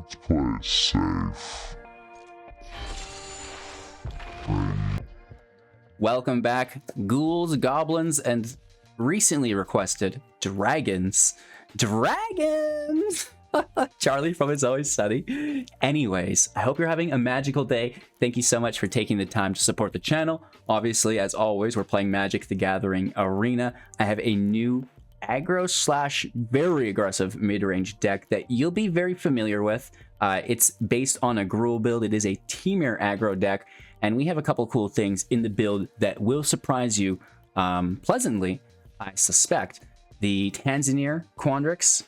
Let's play it safe. Welcome back, ghouls, goblins, and recently requested dragons. Dragons! Charlie from It's Always Sunny. Anyways, I hope you're having a magical day. Thank you so much for taking the time to support the channel. Obviously, as always, we're playing Magic the Gathering Arena. I have a new aggro slash very aggressive mid-range deck that you'll be very familiar with. It's based on a Gruul build. It is a Temur aggro deck, and we have a couple cool things in the build that will surprise you pleasantly, I suspect. The Tanzanir Quandrix,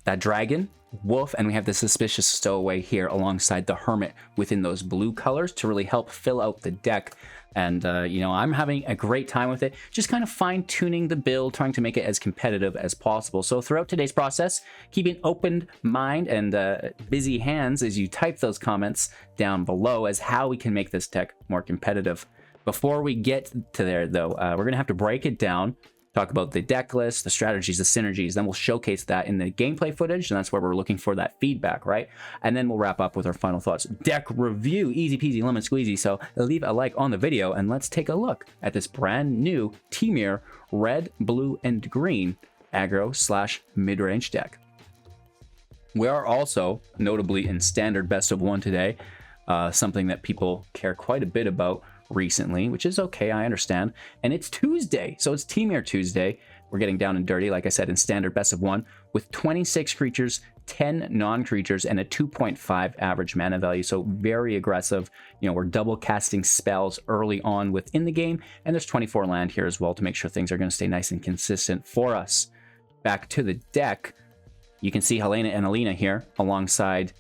that dragon, wolf, and we have the Suspicious Stowaway here alongside the Hermit within those blue colors to really help fill out the deck. And, you know, I'm having a great time with it, just kind of fine-tuning the build, trying to make it as competitive as possible. So throughout today's process, keep an open mind and busy hands as you type those comments down below as how we can make this deck more competitive. Before we get to there, though, we're going to have to break it down, talk about the deck list, the strategies, the synergies, then we'll showcase that in the gameplay footage, and that's where we're looking for that feedback, right? And then we'll wrap up with our final thoughts. Deck review, easy peasy lemon squeezy, so leave a like on the video, and let's take a look at this brand new Temur red, blue, and green aggro slash mid-range deck. We are also notably in standard best of one today, something that people care quite a bit about recently, which is okay, I understand. And it's Tuesday, so it's Temur Tuesday. We're getting down and dirty, like I said, in standard best of one with 26 creatures, 10 non-creatures, and a 2.5 average mana value. So very aggressive. You know, we're double casting spells early on within the game, and there's 24 land here as well to make sure things are going to stay nice and consistent for us. Back to the deck, you can see Helena and Alina here alongside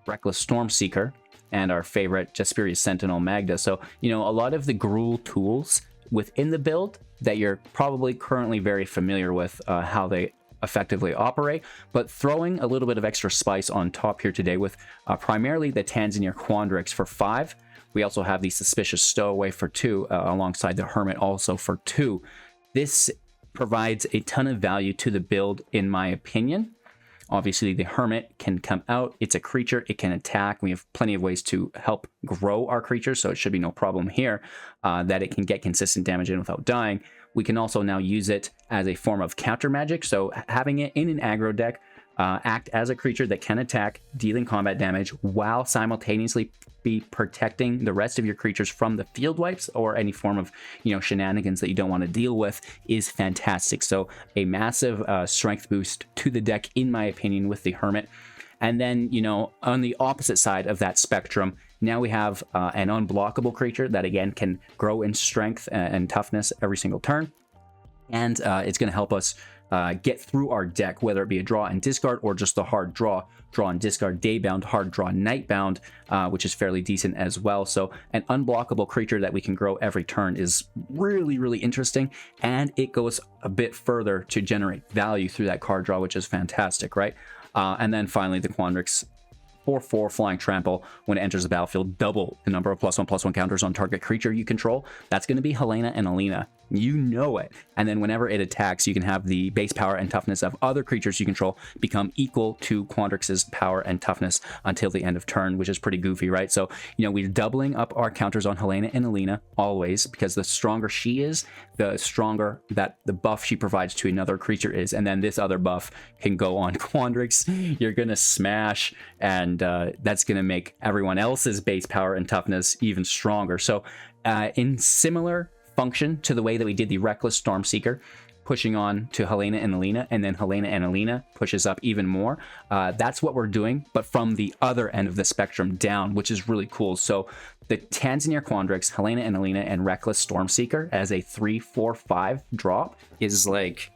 Reckless Stormseeker and our favorite Jasperia's Sentinel Magda. So, you know, a lot of the Gruul tools within the build that you're probably currently very familiar with how they effectively operate, but throwing a little bit of extra spice on top here today with primarily the Tanzanir Quandrix for 5. We also have the Suspicious Stowaway for 2, alongside the Hermit also for 2. This provides a ton of value to the build, in my opinion. Obviously, the Hermit can come out. It's a creature. It can attack. We have plenty of ways to help grow our creatures, so it should be no problem here that it can get consistent damage in without dying. We can also now use it as a form of counter magic, so having it in an aggro deck, act as a creature that can attack, dealing combat damage, while simultaneously be protecting the rest of your creatures from the field wipes or any form of, you know, shenanigans that you don't want to deal with is fantastic. So a massive strength boost to the deck, in my opinion, with the Hermit. And then, you know, on the opposite side of that spectrum, now we have an unblockable creature that, again, can grow in strength and toughness every single turn. And it's going to help us get through our deck, whether it be a draw and discard or just the hard draw and discard, daybound, hard draw, nightbound, which is fairly decent as well. So an unblockable creature that we can grow every turn is really, really interesting, and it goes a bit further to generate value through that card draw, which is fantastic, right? And then finally the Quandrix 4/4 flying trample. When it enters the battlefield, double the number of +1/+1 counters on target creature you control. That's going to be Helena and Alina. You know it. And then whenever it attacks, you can have the base power and toughness of other creatures you control become equal to Quandrix's power and toughness until the end of turn, which is pretty goofy, right? So, you know, we're doubling up our counters on Helena and Alina always, because the stronger she is, the stronger that the buff she provides to another creature is. And then this other buff can go on Quandrix. You're going to smash, and that's going to make everyone else's base power and toughness even stronger. So in similar function to the way that we did the Reckless Stormseeker, pushing on to Helena and Alina, and then Helena and Alina pushes up even more. That's what we're doing, but from the other end of the spectrum down, which is really cool. So the Tanzanir Quandrix, Helena and Alina, and Reckless Stormseeker as a 3/4/5 drop is like,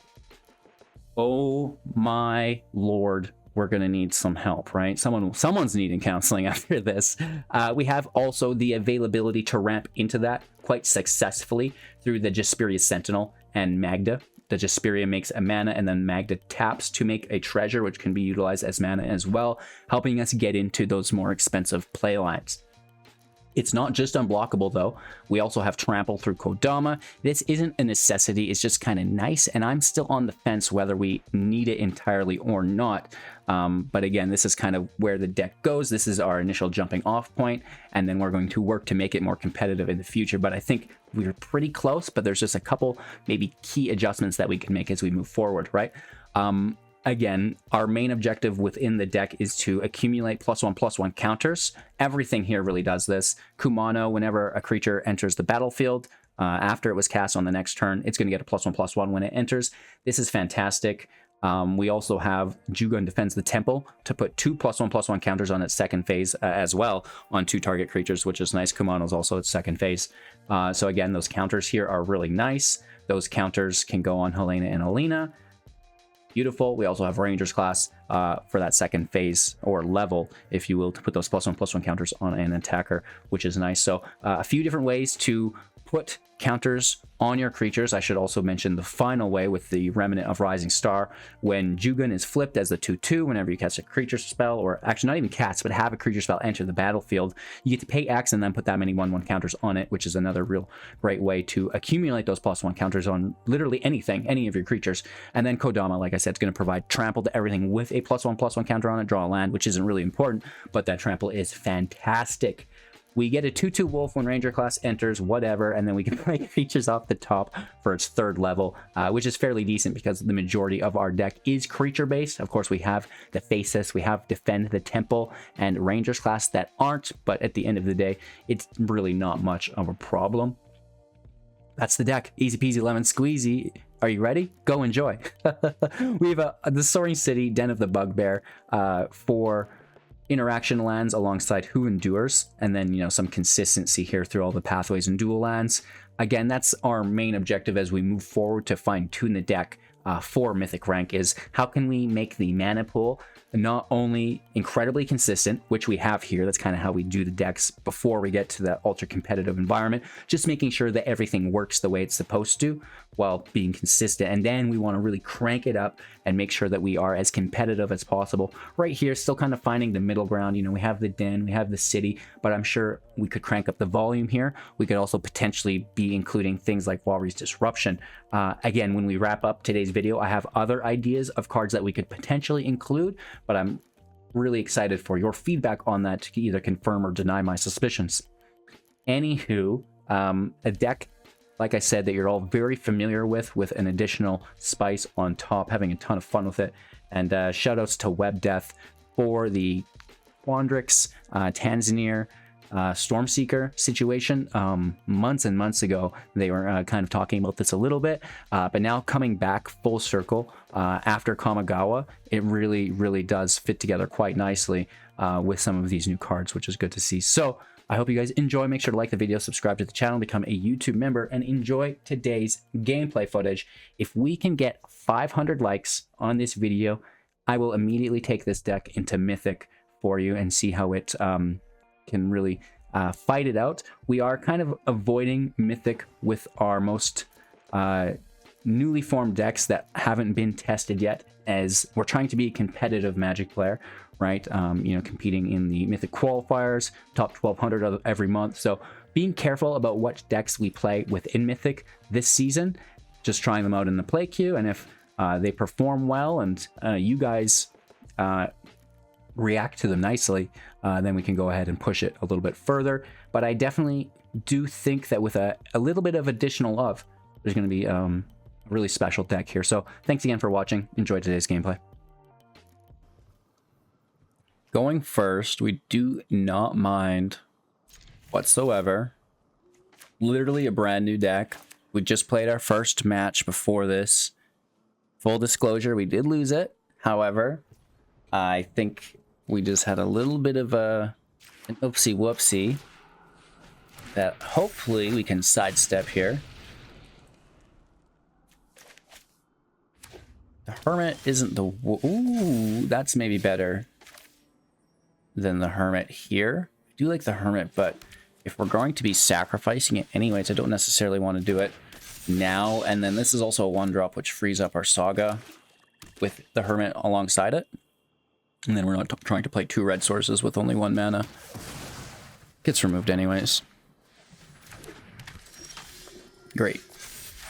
oh my lord, we're going to need some help, right? Someone's needing counseling after this. We have also the availability to ramp into that quite successfully through the Jasperia's Sentinel and Magda. The Jasperia makes a mana, and then Magda taps to make a treasure, which can be utilized as mana as well, helping us get into those more expensive play lines. It's not just unblockable, though. We also have Trample through Kodama. This isn't a necessity. It's just kind of nice, and I'm still on the fence whether we need it entirely or not. But again, this is kind of where the deck goes. This is our initial jumping off point, and then we're going to work to make it more competitive in the future. But I think we're pretty close, but there's just a couple maybe key adjustments that we can make as we move forward, right? Again, our main objective within the deck is to accumulate +1/+1 counters. Everything here really does this. Kumano, whenever a creature enters the battlefield, after it was cast on the next turn, it's going to get a +1/+1 when it enters. This is fantastic. We also have Jugun Defends the Temple to put 2 +1/+1 counters on its second phase as well on 2 target creatures, which is nice. Kumano's also its second phase. So again, those counters here are really nice. Those counters can go on Helena and Alina. Beautiful. We also have Rangers class for that second phase or level, if you will, to put those +1/+1 counters on an attacker, which is nice. So a few different ways to put counters on your creatures. I should also mention the final way with the Remnant of Rising Star. When Jugun is flipped as the 2/2, whenever you cast a creature spell, or actually not even cast, but have a creature spell enter the battlefield, you get to pay X and then put that many 1/1 counters on it, which is another real great way to accumulate those +1 counters on literally anything, any of your creatures. And then Kodama, like I said, is going to provide trample to everything with a +1/+1 counter on it, draw a land, which isn't really important, but that trample is fantastic. We get a 2/2 wolf when Ranger class enters, whatever, and then we can play creatures off the top for its 3rd level, which is fairly decent because the majority of our deck is creature-based. Of course, we have the Faceless, we have Defend the Temple, and Rangers class that aren't, but at the end of the day, it's really not much of a problem. That's the deck. Easy peasy lemon squeezy. Are you ready? Go enjoy. We have the Soaring City, Den of the Bugbear, for interaction lands alongside Who Endures, and then, you know, some consistency here through all the pathways and dual lands. Again, that's our main objective as we move forward to fine-tune the deck for Mythic rank, is how can we make the mana pool not only incredibly consistent, which we have here, that's kind of how we do the decks before we get to that ultra competitive environment, just making sure that everything works the way it's supposed to while being consistent. And then we want to really crank it up and make sure that we are as competitive as possible. Right here, still kind of finding the middle ground. You know, we have the den, we have the city, but I'm sure we could crank up the volume here. We could also potentially be including things like Walrus Disruption. Again, when we wrap up today's video, I have other ideas of cards that we could potentially include, but I'm really excited for your feedback on that to either confirm or deny my suspicions. Anywho, a deck, like I said, that you're all very familiar with an additional spice on top, having a ton of fun with it. And shout outs to Web Death for the Quandrix, Tanzanir, Stormseeker situation. Months and months ago, they were kind of talking about this a little bit, but now coming back full circle after Kamigawa, it really does fit together quite nicely with some of these new cards, which is good to see. So I hope you guys enjoy. Make sure to like the video, subscribe to the channel, become a YouTube member, and enjoy today's gameplay footage. If we can get 500 likes on this video, I will immediately take this deck into Mythic for you and see how it can really fight it out. We are kind of avoiding Mythic with our most newly formed decks that haven't been tested yet, as we're trying to be a competitive Magic player, right? You know, competing in the Mythic qualifiers, top 1200 every month. So being careful about what decks we play within Mythic this season, just trying them out in the play queue, and if they perform well and you guys react to them nicely, then we can go ahead and push it a little bit further. But I definitely do think that with a little bit of additional love, there's going to be a really special deck here. So thanks again for watching. Enjoy today's gameplay. Going first, we do not mind whatsoever. Literally a brand new deck. We just played our first match before this. Full disclosure, we did lose it. However, I think we just had a little bit of an oopsie whoopsie that hopefully we can sidestep here. The Hermit isn't the... Ooh, that's maybe better than the Hermit here. I do like the Hermit, but if we're going to be sacrificing it anyways, I don't necessarily want to do it now. And then this is also a 1-drop, which frees up our Saga with the Hermit alongside it. And then we're not trying to play 2 red sources with only 1 mana. Gets removed anyways. Great.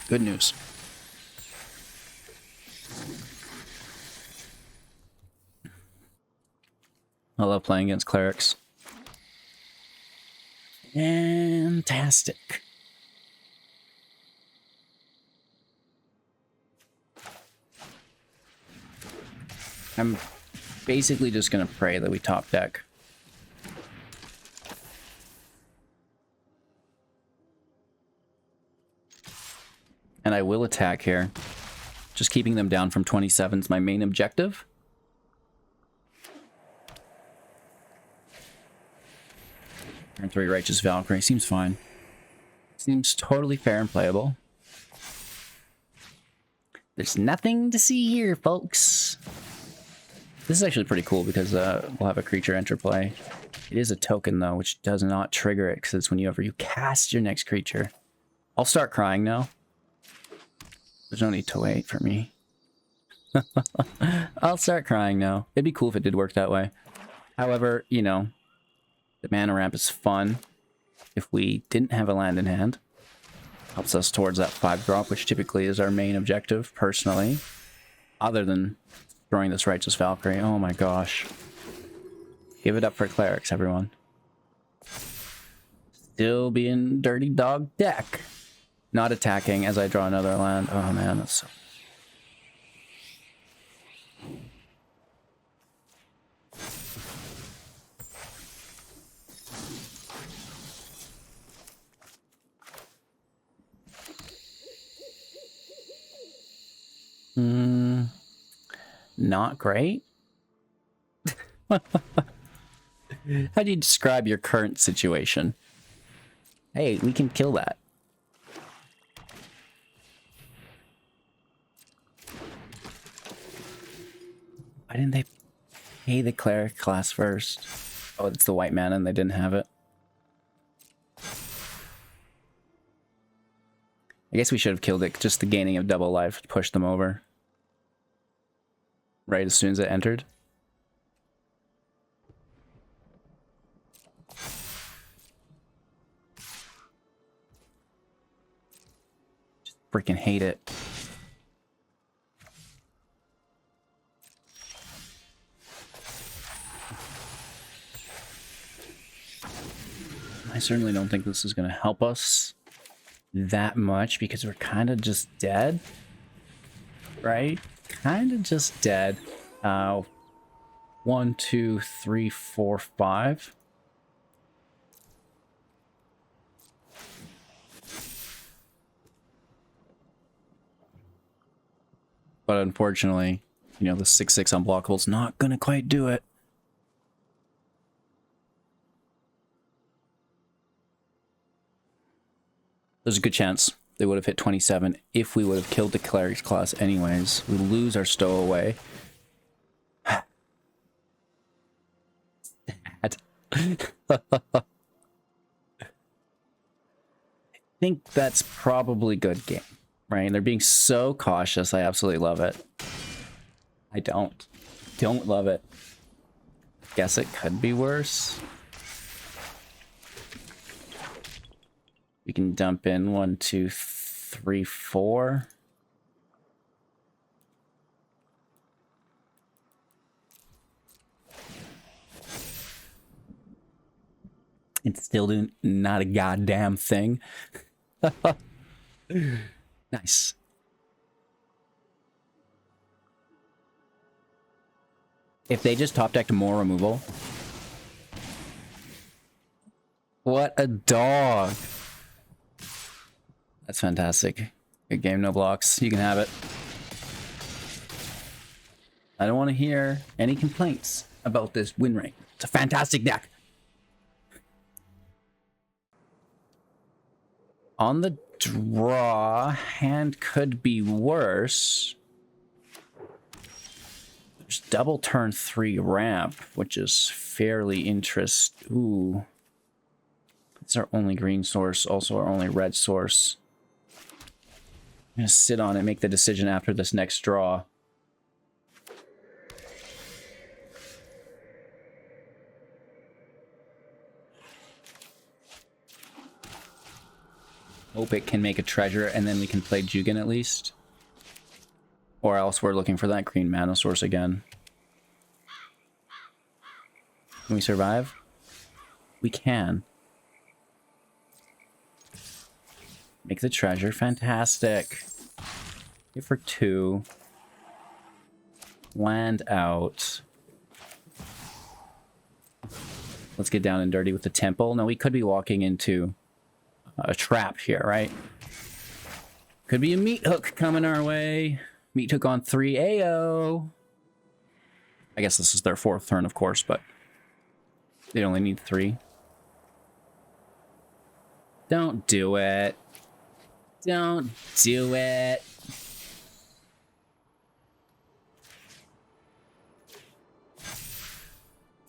Good news. I love playing against clerics. Fantastic. I'm basically just gonna pray that we top deck. And I will attack here. Just keeping them down from 27 is my main objective. Turn 3 Righteous Valkyrie. Seems fine. Seems totally fair and playable. There's nothing to see here, folks. This is actually pretty cool because we'll have a creature enter play. It is a token, though, which does not trigger it because it's whenever you cast your next creature. I'll start crying now. There's no need to wait for me. I'll start crying now. It'd be cool if it did work that way. However, you know, the mana ramp is fun. If we didn't have a land in hand, helps us towards that 5-drop, which typically is our main objective, personally. Other than throwing this Righteous Valkyrie. Oh my gosh. Give it up for clerics, everyone. Still being dirty dog deck. Not attacking as I draw another land. Oh man, that's so... Not great. How do you describe your current situation? Hey, we can kill that. Why didn't they pay the cleric class first? Oh, it's the white mana and they didn't have it. I guess we should have killed it. Just the gaining of double life pushed them over. Right as soon as it entered. Just freaking hate it. I certainly don't think this is going to help us that much because we're kind of just dead. Right? Kind of just dead. 1, 2, 3, 4, 5. But unfortunately, you know, the 6/6 unblockable is not gonna quite do it. There's a good chance they would have hit 27 if we would have killed the cleric's class anyways. We lose our stowaway. I think that's probably good game, right? They're being so cautious. I absolutely love it. I don't love it. Guess it could be worse. We can dump in 1, 2, 3, 4. It's still doing not a goddamn thing. Nice. If they just top decked more removal. What a dog. That's fantastic. Good game, no blocks. You can have it. I don't want to hear any complaints about this win rate. It's a fantastic deck. On the draw, hand could be worse. There's double turn 3 ramp, which is fairly interesting. Ooh. It's our only green source, also our only red source. I'm gonna sit on it and make the decision after this next draw. Hope it can make a treasure, and then we can play Jugan at least. Or else we're looking for that green mana source again. Can we survive? We can. Make the treasure. Fantastic. Here for 2. Land out. Let's get down and dirty with the temple. Now, we could be walking into a trap here, right? Could be a meat hook coming our way. Meat hook on 3 AO. I guess this is their 4th turn, of course, but they only need 3. Don't do it. Don't do it.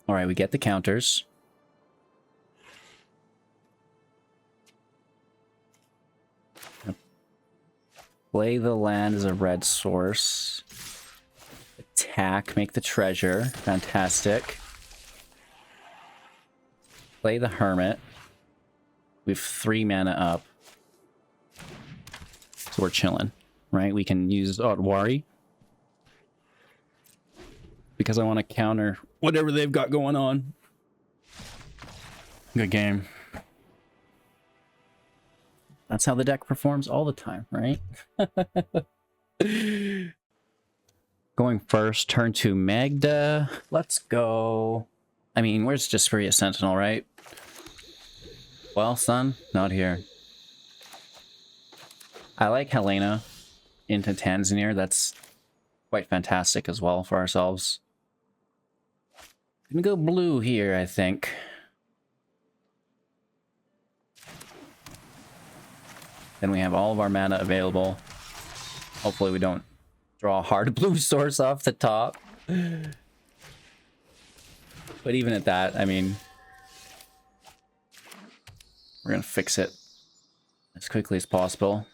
All right, we get the counters. Play the land as a red source. Attack, make the treasure. Fantastic. Play the hermit. We have 3 mana up. So we're chilling, right? We can use Otwari. Because I want to counter whatever they've got going on. Good game. That's how the deck performs all the time, right? Going first, turn to Magda. Let's go. I mean, where's Jasperia Sentinel, right? Well, son, not here. I like Helena into Tanzanir. That's quite fantastic as well for ourselves. Gonna go blue here, I think. Then we have all of our mana available. Hopefully we don't draw a hard blue source off the top. But even at that, I mean, we're gonna fix it as quickly as possible.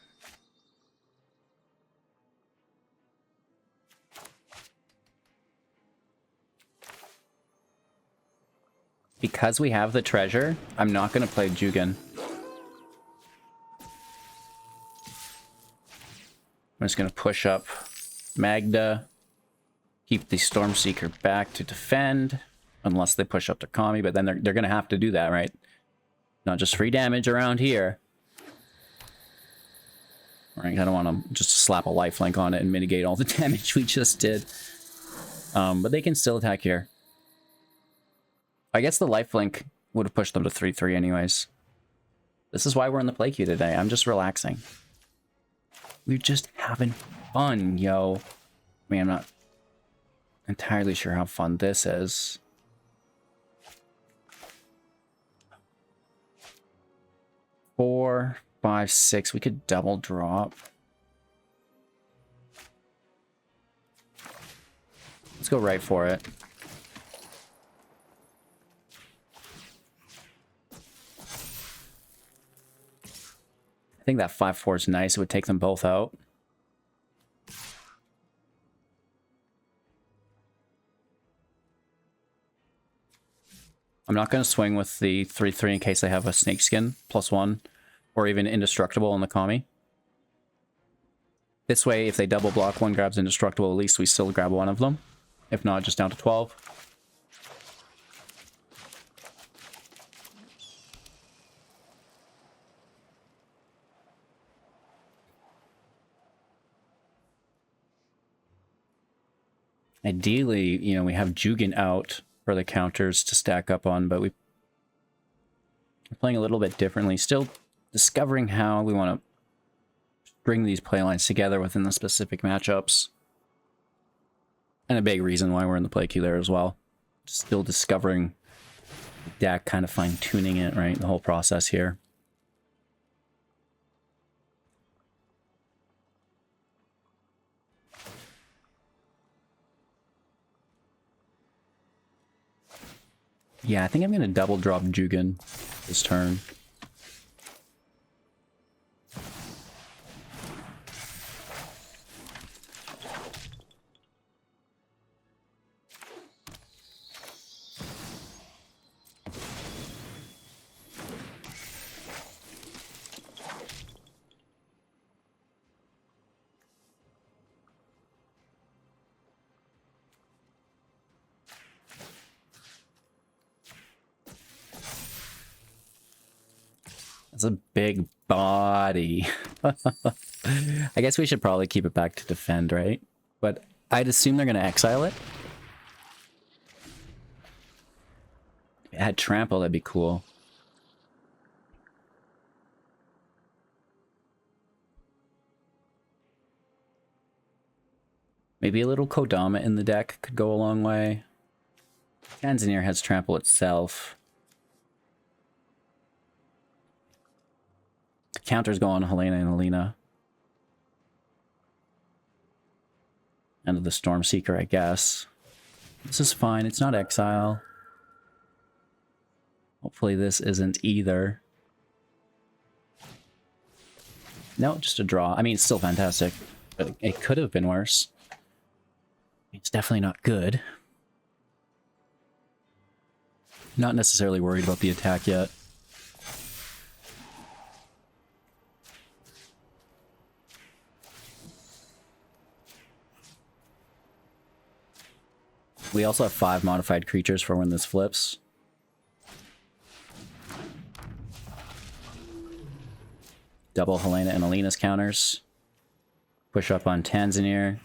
Because we have the treasure, I'm not gonna play Jugan. I'm just going to push up Magda, keep the Stormseeker back to defend, unless they push up to Kami, but then they're going to have to do that, right? Not just free damage around here. Right, I don't want to just slap a lifelink on it and mitigate all the damage we just did. But they can still attack here. I guess the lifelink would have pushed them to 3-3 anyways. This is why we're in the play queue today. I'm just relaxing. We're just having fun, yo. I mean, I'm not entirely sure how fun this is. Four, 5, 6. We could double drop. Let's go right for it. I think that 5-4 is nice. It would take them both out. I'm not going to swing with the 3-3 in case they have a Snakeskin +1 or even Indestructible on the Kami. This way, if they double block, one grabs Indestructible, at least we still grab one of them. If not, just down to 12. Ideally, you know, we have Jugan out for the counters to stack up on, but we're playing a little bit differently. Still discovering how we want to bring these playlines together within the specific matchups. And a big reason why we're in the play queue there as well. Still discovering the deck, kind of fine-tuning it, right? The whole process here. Yeah, I think I'm going to double drop Jugan this turn. It's a big body. I guess we should probably keep it back to defend, right? But I'd assume they're going to exile it. If it had trample, that'd be cool. Maybe a little Kodama in the deck could go a long way. Tanzanir has trample itself. The counters go on Helena and Alina. End of the Stormseeker, I guess. This is fine. It's not exile. Hopefully this isn't either. No, just a draw. I mean, it's still fantastic, but it could have been worse. It's definitely not good. Not necessarily worried about the attack yet. We also have 5 modified creatures for when this flips. Double Helena and Alina's counters. Push up on Tanzanir.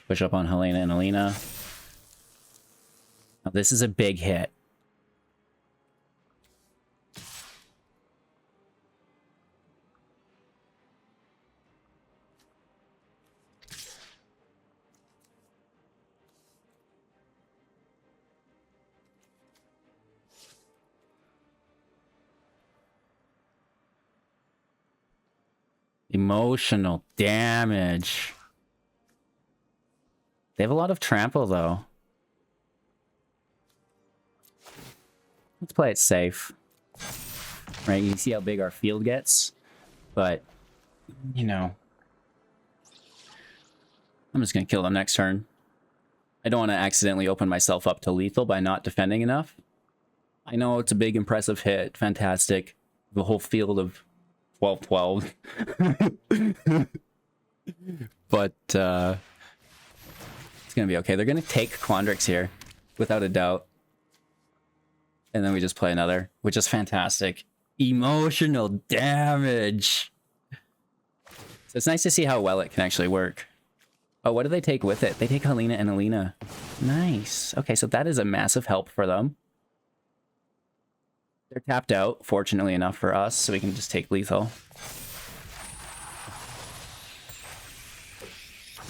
Push up on Helena and Alina. Now, this is a big hit. Emotional damage. They have a lot of trample, though. Let's play it safe. Right, you see how big our field gets? But, you know... I'm just gonna kill them next turn. I don't want to accidentally open myself up to lethal by not defending enough. I know it's a big, impressive hit. Fantastic. The whole field of 12-12. But, it's gonna be okay. They're gonna take Quandrix here, without a doubt. And then we just play another, which is fantastic. Emotional damage! So it's nice to see how well it can actually work. Oh, what do they take with it? They take Helena and Alina. Nice. Okay, so that is a massive help for them. They're tapped out, fortunately enough for us, so we can just take lethal.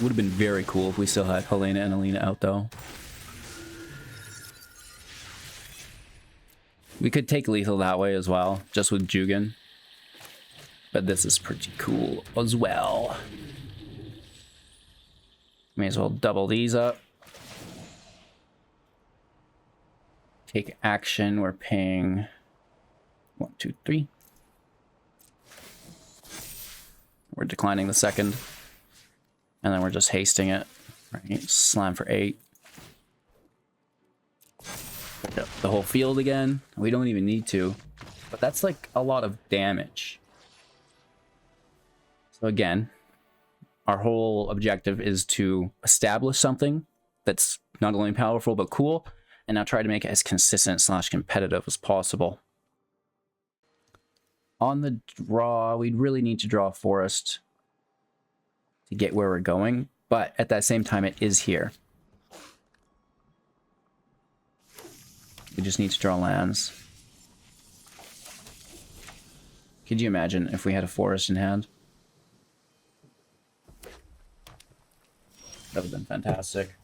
Would have been very cool if we still had Helena and Alina out, though. We could take lethal that way as well, just with Jugan. But this is pretty cool as well. May as well double these up. Take action, we're paying 1, 2, 3. We're declining the second. And then we're just hasting it. Right, slam for 8. Pick up the whole field again. We don't even need to. But that's like a lot of damage. So again, our whole objective is to establish something that's not only powerful but cool, and now try to make it as consistent / competitive as possible. On the draw, we'd really need to draw a forest to get where we're going, but at that same time, it is here. We just need to draw lands. Could you imagine if we had a forest in hand? That would have been fantastic.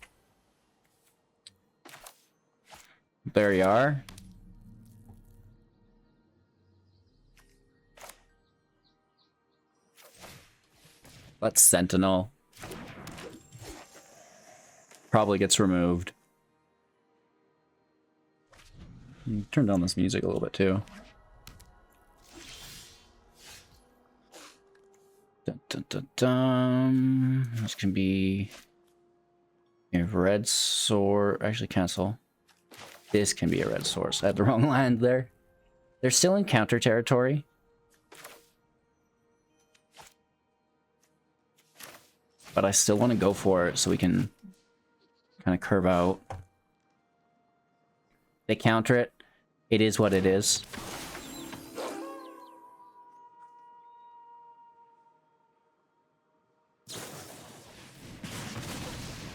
There you are. Let's Sentinel. Probably gets removed. Turn down this music a little bit too. Dun, dun, dun, dun. This can be... We have red sword. Actually, cancel. This can be a red source. I had the wrong land there. They're still in counter territory. But I still want to go for it so we can kind of curve out. They counter it. It is what it is.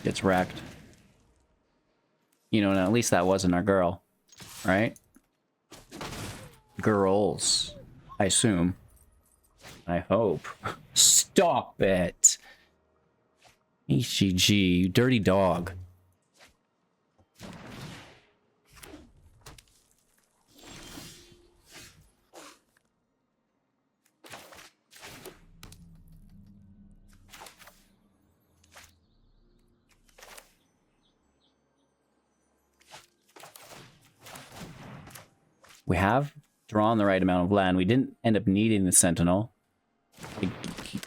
Gets wrecked. You know, and at least that wasn't our girl, right? Girls, I assume. I hope. Stop it! HGG, you dirty dog. We have drawn the right amount of land. We didn't end up needing the Sentinel.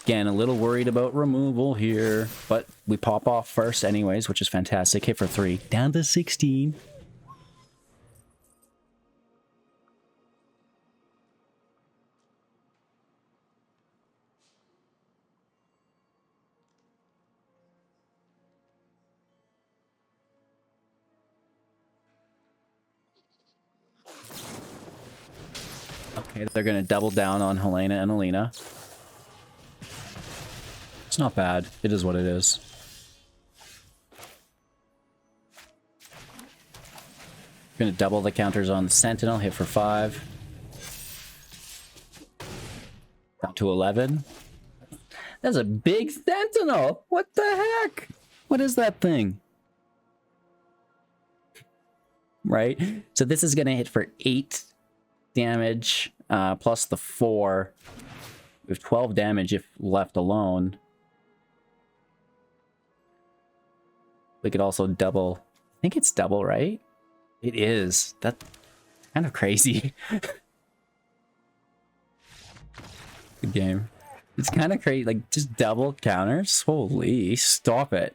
Again, a little worried about removal here, but we pop off first anyways, which is fantastic. Hit for 3. Down to 16. Okay, they're going to double down on Helena and Alina. It's not bad. It is what it is. Going to double the counters on the Sentinel. Hit for 5. Down to 11. That's a big Sentinel! What the heck? What is that thing? Right? So this is going to hit for 8 damage, plus the 4. We have 12 damage if left alone. We could also double. I think it's double, right? It is. That's kind of crazy. Good game. It's kind of crazy. Like, just double counters? Holy, stop it.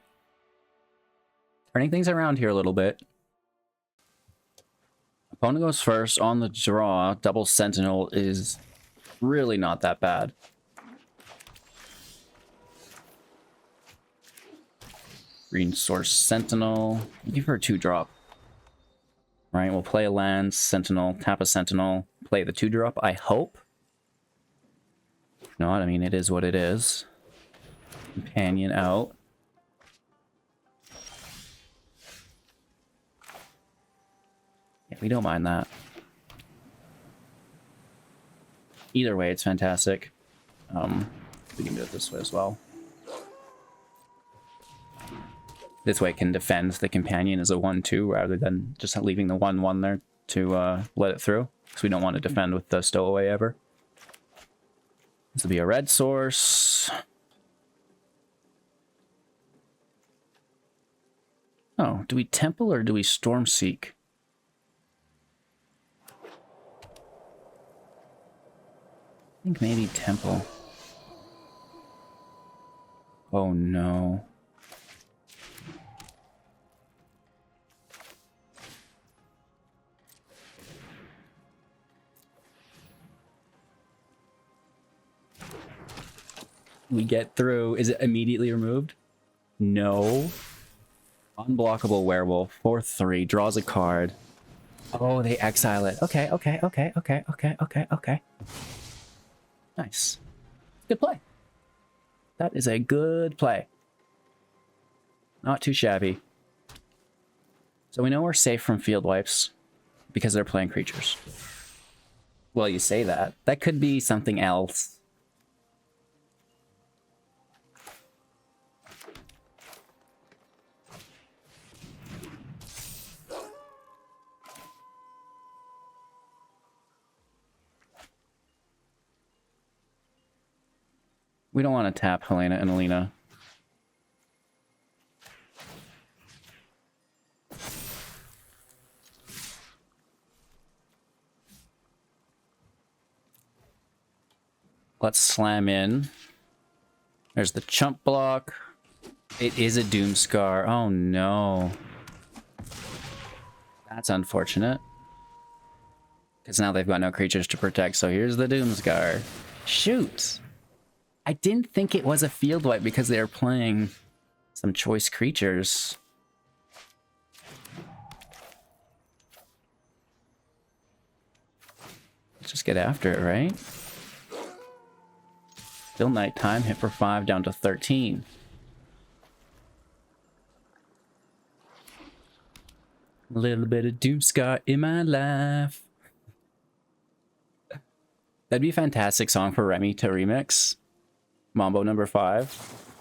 Turning things around here a little bit. Opponent goes first on the draw. Double Sentinel is really not that bad. Green Source Sentinel. Give her a 2-drop. Right, we'll play a land, Sentinel, tap a Sentinel, play the 2-drop, I hope. If not, I mean, it is what it is. Companion out. Yeah, we don't mind that. Either way, it's fantastic. We can do it this way as well. This way it can defend the companion as a 1-2 rather than just leaving the 1-1 there to let it through. Because we don't want to defend with the stowaway ever. This will be a red source. Oh, do we temple or do we storm seek? I think maybe temple. Oh no. We get through. Is it immediately removed? No. Unblockable werewolf. 4/3. Draws a card. Oh, they exile it. Okay. Nice. Good play. That is a good play. Not too shabby. So we know we're safe from field wipes because they're playing creatures. Well, you say that. That could be something else. We don't want to tap Helena and Alina. Let's slam in. There's the chump block. It is a Doomscar. Oh no. That's unfortunate. Because now they've got no creatures to protect, so here's the Doomscar. Shoot! I didn't think it was a field wipe because they were playing some choice creatures. Let's get after it, right? Still nighttime. Hit for 5, down to 13. A little bit of Doomscar in my life. That'd be a fantastic song for Remy to remix. Mambo number 5.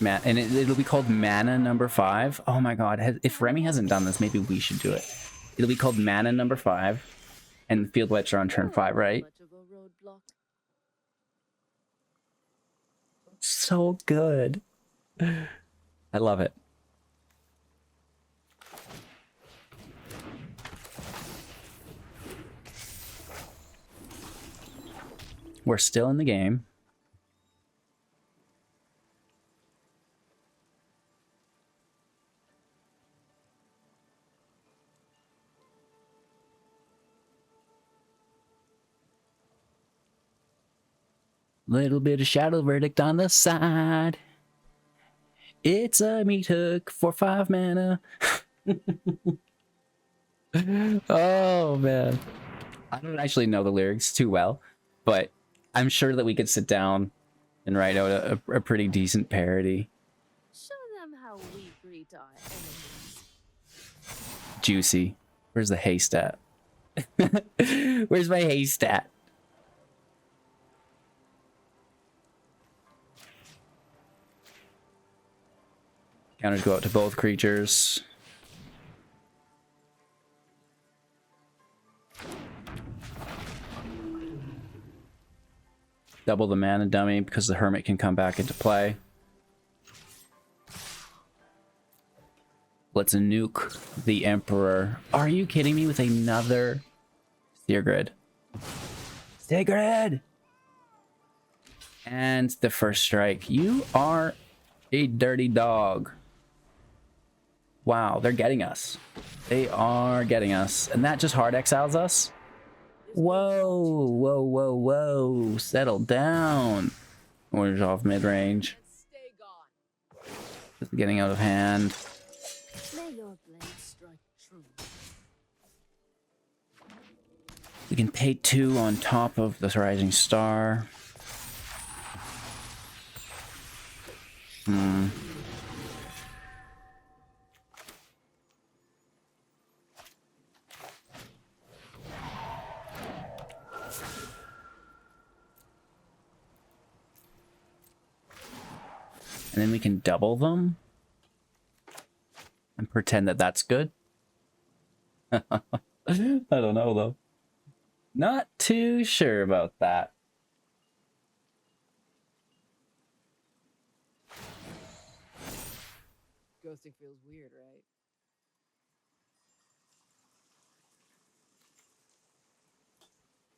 And it'll be called Mana number 5. Oh my god, if Remy hasn't done this, maybe we should do it. It'll be called Mana number 5. And Field Witch are on turn 5, right? So good. I love it. We're still in the game. Little bit of Shadow Verdict on the side. It's a meat hook for 5 mana. Oh, man. I don't actually know the lyrics too well, but I'm sure that we could sit down and write out a pretty decent parody. Show them how we greet our enemies. Juicy. Where's the hay stat? Where's my hay stat? Counters go out to both creatures. Double the mana dummy because the Hermit can come back into play. Let's nuke the Emperor. Are you kidding me with another Steergrid? Steergrid! And the first strike. You are a dirty dog. Wow, they're getting us. They are getting us. And that just hard exiles us? Whoa, whoa, whoa, whoa. Settle down. Orange off mid-range. Just getting out of hand. May your blade strike true. We can pay 2 on top of this Rising Star. And then we can double them and pretend that that's good. I don't know though. Not too sure about that. Ghosting feels weird, right?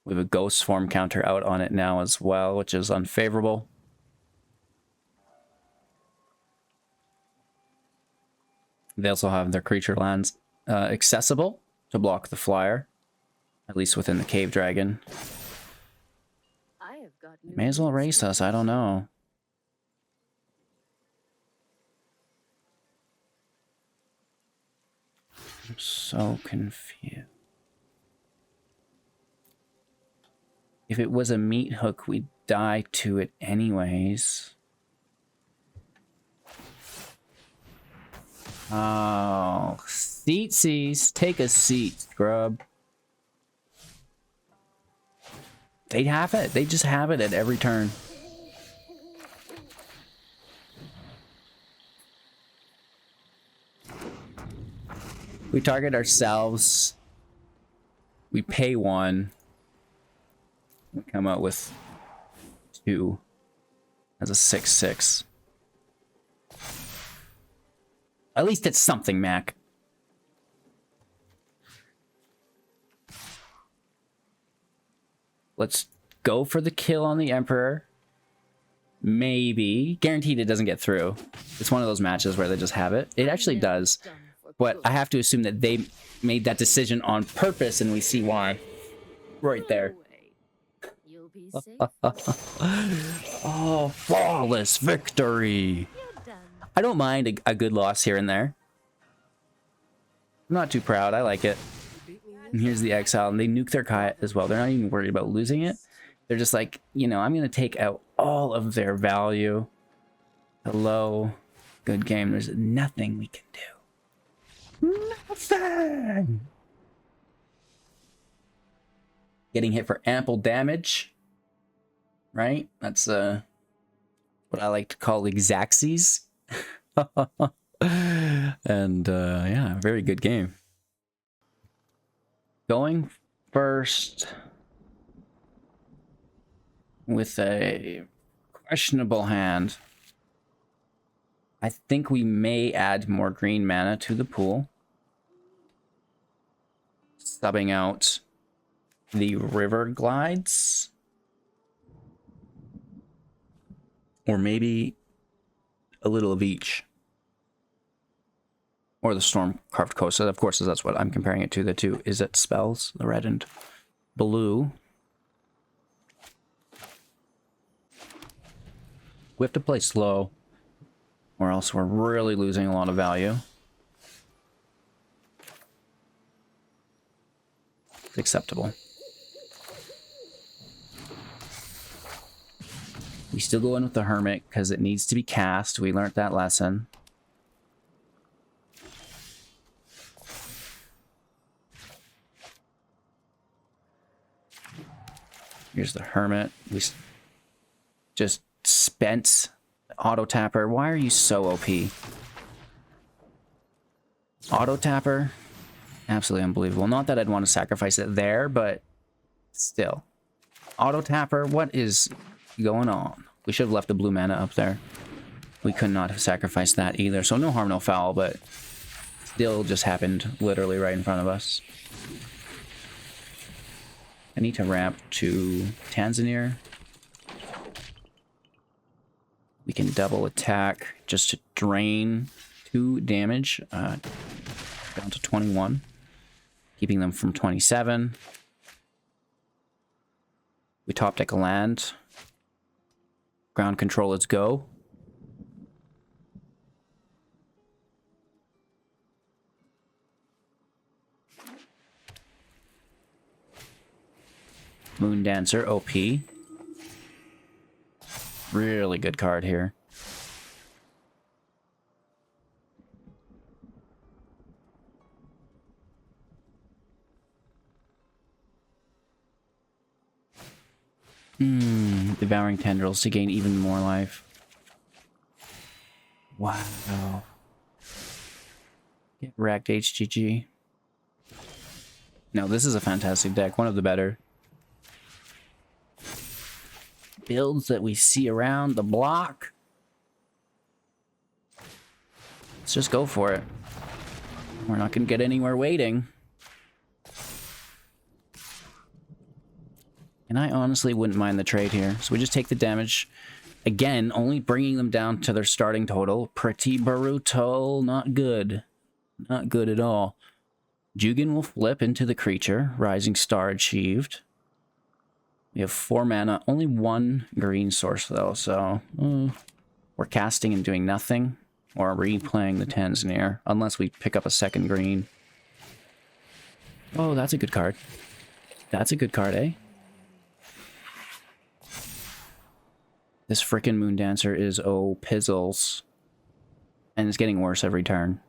We have a ghost form counter out on it now as well, which is unfavorable. They also have their creature lands accessible to block the flyer, at least within the Cave Dragon. I have got May as well race us, I don't know. I'm so confused. If it was a meat hook, we'd die to it anyways. Oh, seatsies. Take a seat, scrub. They have it. They just have it at every turn. We target ourselves. We pay 1. We come out with 2 as a 6/6. At least it's something, Mac. Let's go for the kill on the Emperor. Maybe. Guaranteed it doesn't get through. It's one of those matches where they just have it. It actually does. But I have to assume that they made that decision on purpose, and we see why. Right there. You'll be safe. Oh, flawless victory. You're done. I don't mind a good loss here and there. I'm not too proud. I like it. You beat me And here's the exile, and they nuke their Kai as well. They're not even worried about losing it. They're just like, you know, I'm going to take out all of their value. Hello. Good game. There's nothing we can do. Nothing. Getting hit for ample damage. Right? That's what I like to call exactsies. And yeah, very good game. Going first with a questionable hand. I think we may add more green mana to the pool. Subbing out the River Glides. Or maybe a little of each. Or the Storm Carved Coast. Of course, that's what I'm comparing it to. The two is it spells, the red and blue. We have to play slow, or else we're really losing a lot of value. It's acceptable. We still go in with the Hermit because it needs to be cast. We learned that lesson. Here's the Hermit. We just spent Auto Tapper. Why are you so OP? Auto Tapper? Absolutely unbelievable. Not that I'd want to sacrifice it there, but still. Auto Tapper, what is going on? We should have left the blue mana up there. We could not have sacrificed that either. So no harm, no foul, but still just happened literally right in front of us. I need to ramp to Tanzanir. We can double attack just to drain 2 damage down to 21, keeping them from 27. We top deck a land. Ground control, let's go. Moon Dancer, OP. Really good card here. Devouring Tendrils to gain even more life. Wow. Get wrecked, HGG. No, this is a fantastic deck. One of the better builds that we see around the block. Let's just go for it. We're not going to get anywhere waiting. And I honestly wouldn't mind the trade here. So we just take the damage. Again, only bringing them down to their starting total. Pretty brutal. Not good. Not good at all. Jugan will flip into the creature. Rising Star achieved. We have 4 mana. Only 1 green source, though. So we're casting and doing nothing. Or replaying the Tanzanir. Unless we pick up a second green. Oh, that's a good card. That's a good card, eh? This frickin' Moon Dancer is pizzles. And it's getting worse every turn.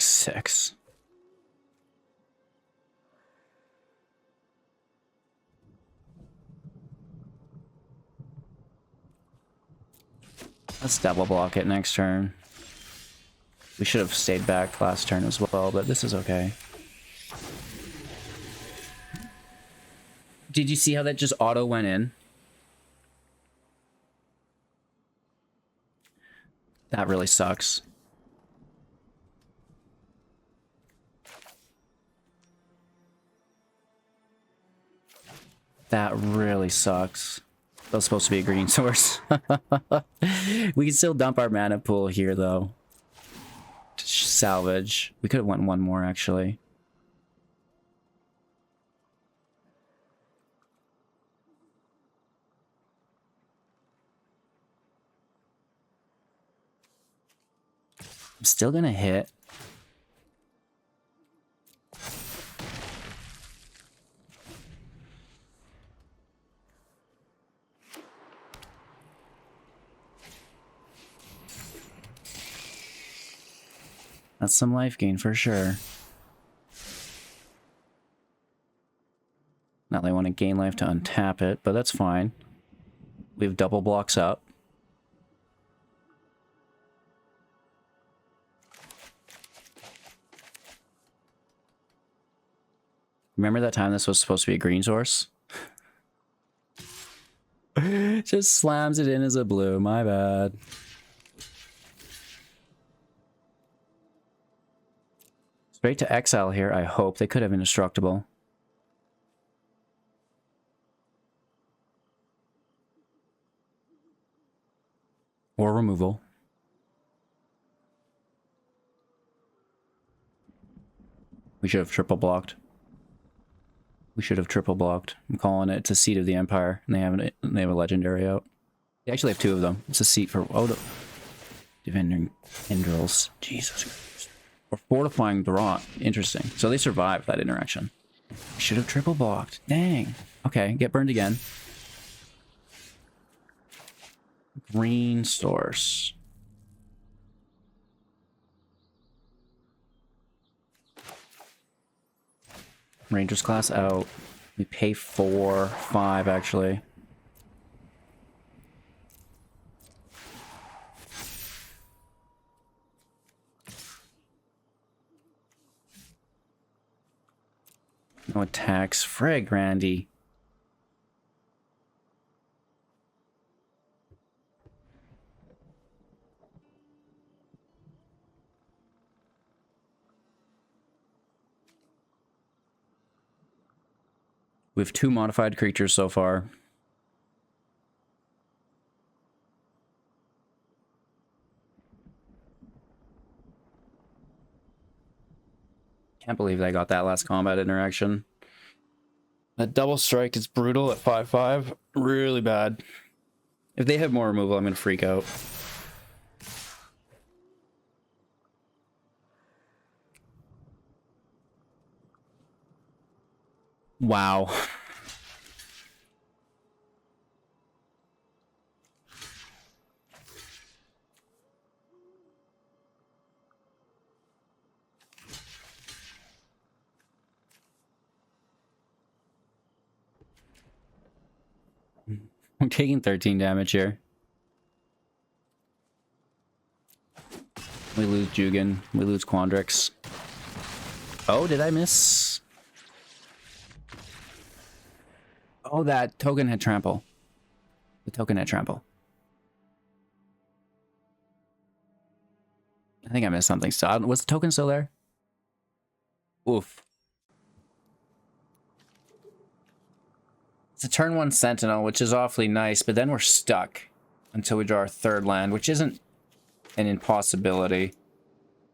Six. Let's double block it next turn. We should have stayed back last turn as well, but this is okay. Did you see how that just auto went in? That really sucks. That really sucks. That was supposed to be a green source. We can still dump our mana pool here, though. To salvage. We could have went 1 more, actually. I'm still gonna hit. That's some life gain for sure. Now they want to gain life to untap it, but that's fine. We have double blocks up. Remember that time this was supposed to be a green source? Just slams it in as a blue, my bad. Straight to exile here, I hope. They could have indestructible. Or removal. We should have triple blocked. We should have triple blocked. I'm calling it. It's a seat of the Empire, and they have a legendary out. They actually have two of them. It's a seat for defending Tendrils. Jesus Christ. Or fortifying Durant. Interesting. So they survived that interaction. Should have triple blocked. Dang. Okay, get burned again. Green source. Rangers class out. We pay 4, 5 actually. No attacks. Frig, Randy. We have 2 modified creatures so far. Can't believe they got that last combat interaction. That double strike is brutal at 5/5. Really bad. If they have more removal, I'm gonna freak out. Wow. I'm taking 13 damage here. We lose Jugan. We lose Quandrix. Oh, did I miss? Oh, that token had trample. The token had trample. I think I missed something. So, was the token still there? Oof. It's a turn 1 Sentinel, which is awfully nice, but then we're stuck until we draw our 3rd land, which isn't an impossibility.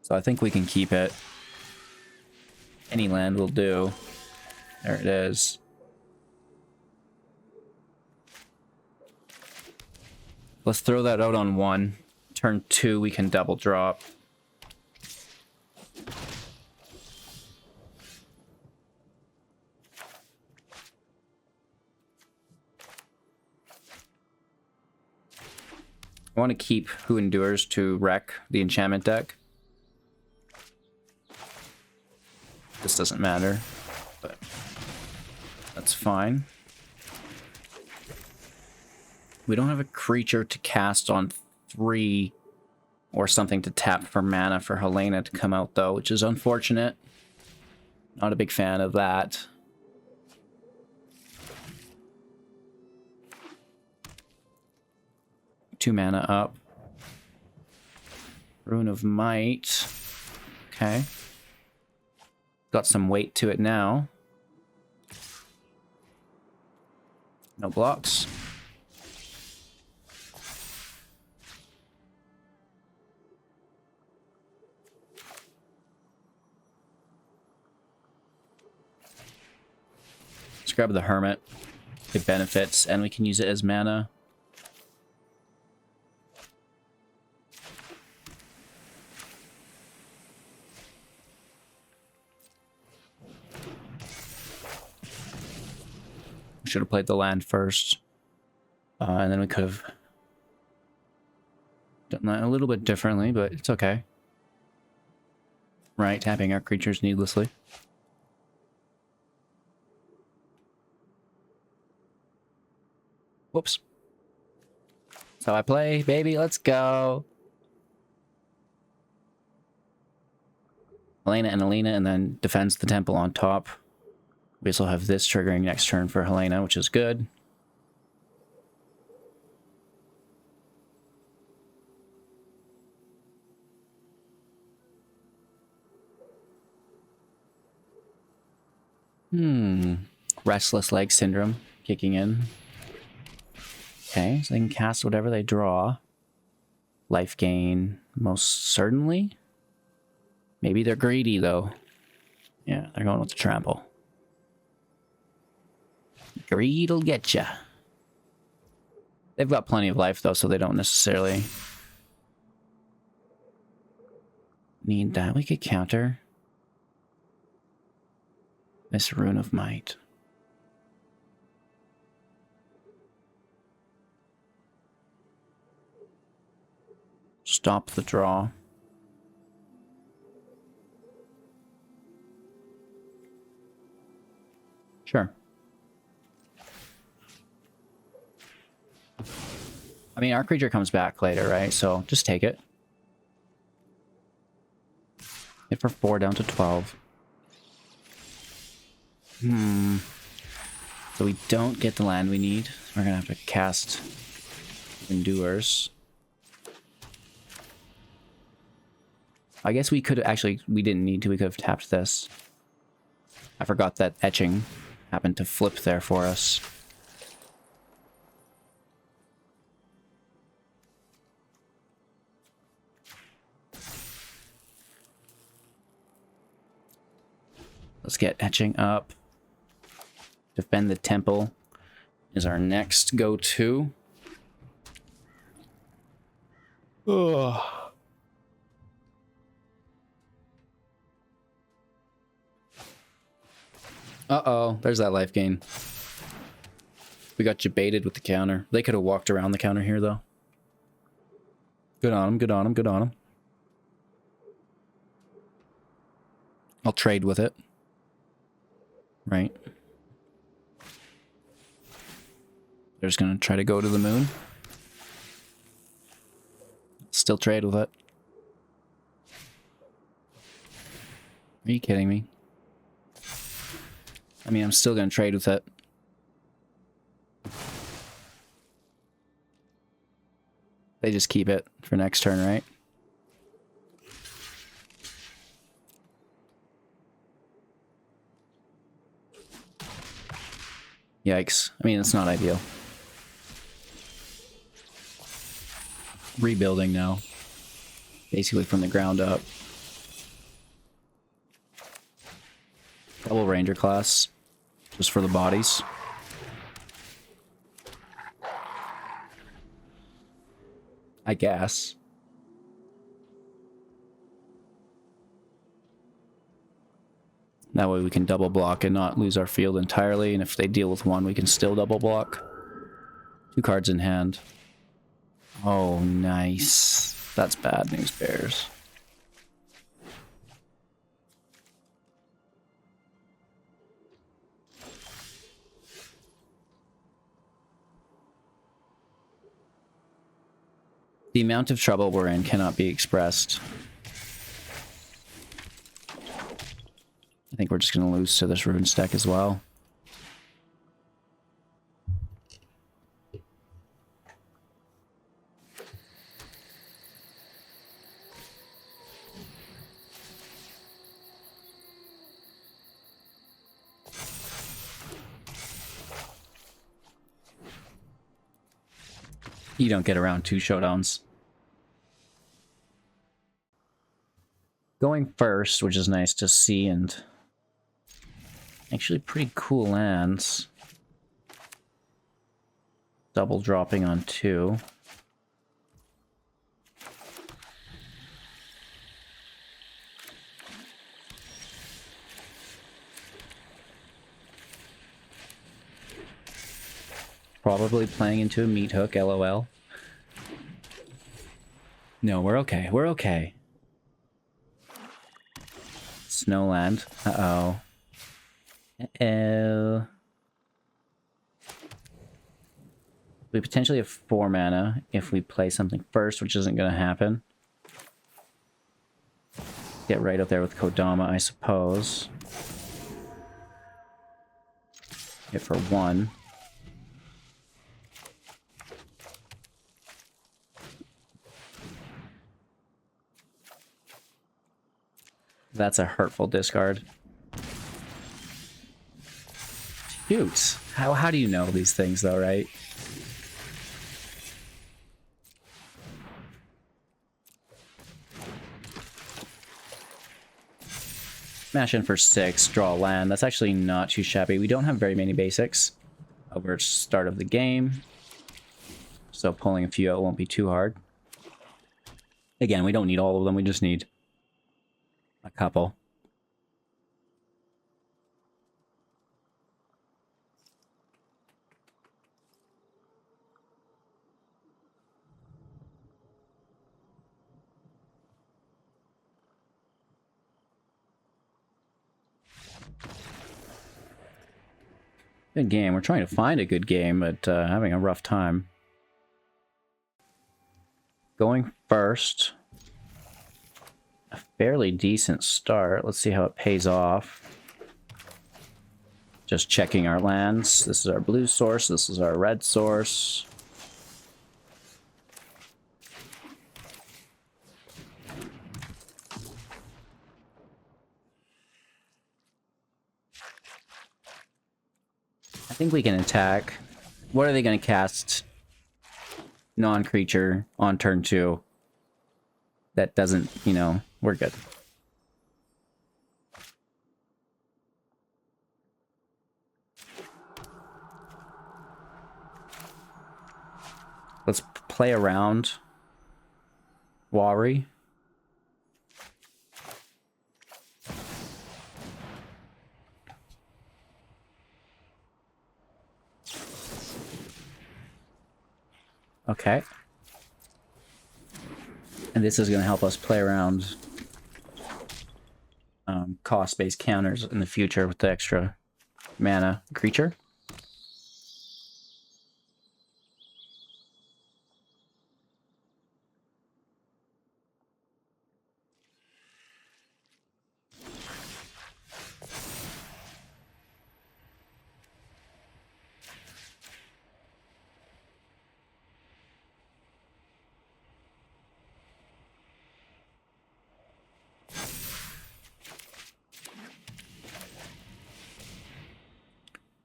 So I think we can keep it. Any land will do. There it is. Let's throw that out on 1. Turn 2, we can double drop. I want to keep Who Endures to wreck the enchantment deck. This doesn't matter, but that's fine. We don't have a creature to cast on 3 or something to tap for mana for Helena to come out, though, which is unfortunate. Not a big fan of that. Two mana up. Rune of Might. Okay. Got some weight to it now. No blocks. Let's grab the Hermit. It benefits, and we can use it as mana. should have played the land first. And then we could have done that a little bit differently, but it's okay. Right, tapping our creatures needlessly. Whoops. That's how I play, baby. Let's go. Helena and Alina, and then defends the temple on top. We also have this triggering next turn for Helena, which is good. Restless leg syndrome kicking in. Okay, so they can cast whatever they draw. Life gain, most certainly. Maybe they're greedy, though. Yeah, they're going with the trample. Greed'll get ya. They've got plenty of life, though, so they don't necessarily need that. We could counter this Rune of Might. Stop the draw. Sure. I mean, our creature comes back later, right? So just take it. Hit for 4 down to 12. So we don't get the land we need. We're gonna have to cast Endures. I guess we could actually, we didn't need to, we could have tapped this. I forgot that etching happened to flip there for us. Let's get etching up. Defend the temple is our next go-to. Ugh. Uh-oh, there's that life gain. We got you baited with the counter. They could have walked around the counter here, though. Good on him, good on him, good on him. I'll trade with it. Right. They're just gonna try to go to the moon. Still trade with it. Are you kidding me? I mean, I'm still gonna trade with it. They just keep it for next turn, right? Yikes. I mean, it's not ideal. Rebuilding now. Basically from the ground up. Double Ranger class. Just for the bodies. I guess. That way we can double block and not lose our field entirely, and if they deal with one, we can still double block. 2 cards in hand. Oh, nice. That's bad news, Bears. The amount of trouble we're in cannot be expressed. I think we're just going to lose to this rune stack as well. You don't get around 2 showdowns. Going first, which is nice to see, and actually pretty cool lands. Double dropping on 2. Probably playing into a meat hook, lol. No, we're okay. We're okay. Snowland. Uh-oh. Uh-oh. We potentially have 4 mana if we play something first, which isn't going to happen. Get right up there with Kodama, I suppose. Hit for 1. That's a hurtful discard. Shoot. How do you know these things, though, right? Smash in for 6, draw a land. That's actually not too shabby. We don't have very many basics over start of the game, so pulling a few out won't be too hard. Again, we don't need all of them. We just need a couple. Good game. We're trying to find a good game, but having a rough time. Going first. A fairly decent start. Let's see how it pays off. Just checking our lands. This is our blue source. This is our red source. I think we can attack. What are they going to cast? Non-creature on turn 2. That doesn't, you know, we're good. Let's play around Wari. Okay. And this is going to help us play around cost-based counters in the future with the extra mana creature.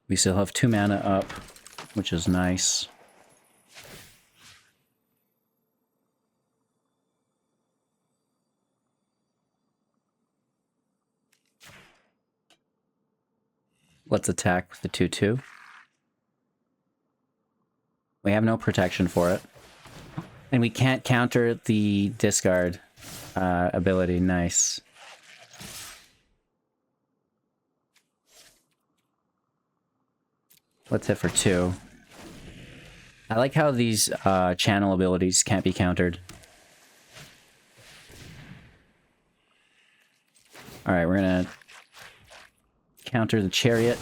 We still have 2 mana up, which is nice. Let's attack with the 2/2. We have no protection for it. And we can't counter the discard ability. Nice. Let's hit for 2. I like how these channel abilities can't be countered. Alright, we're gonna counter the chariot.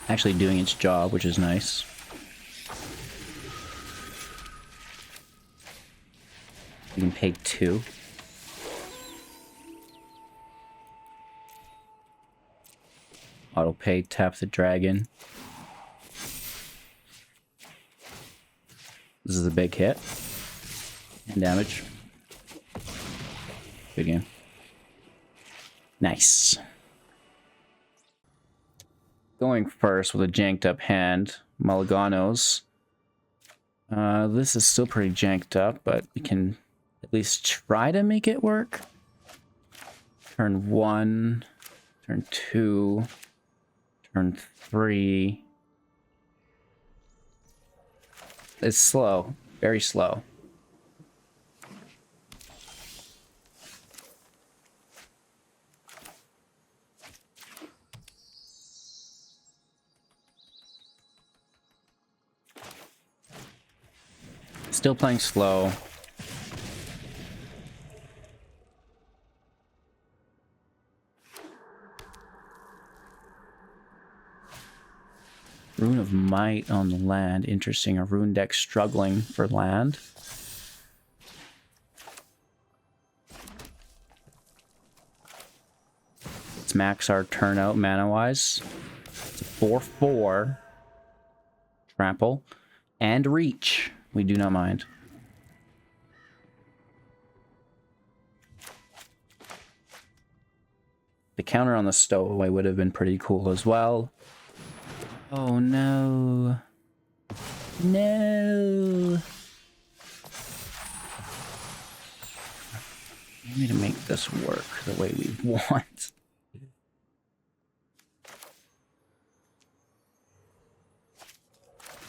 Actually doing its job, which is nice. We can pay 2. Auto pay, tap the dragon. This is a big hit. And damage. Good game. Nice. Going first with a janked up hand. Mulliganos. This is still pretty janked up, but we can at least try to make it work. Turn 1. Turn 2. Turn 3. It's slow. Very slow. Still playing slow. Rune of Might on the land. Interesting. A rune deck struggling for land. Let's max our turnout mana-wise. It's a 4/4. Trample. And reach. We do not mind. The counter on the stowaway would have been pretty cool as well. Oh no. No. I need to make this work the way we want.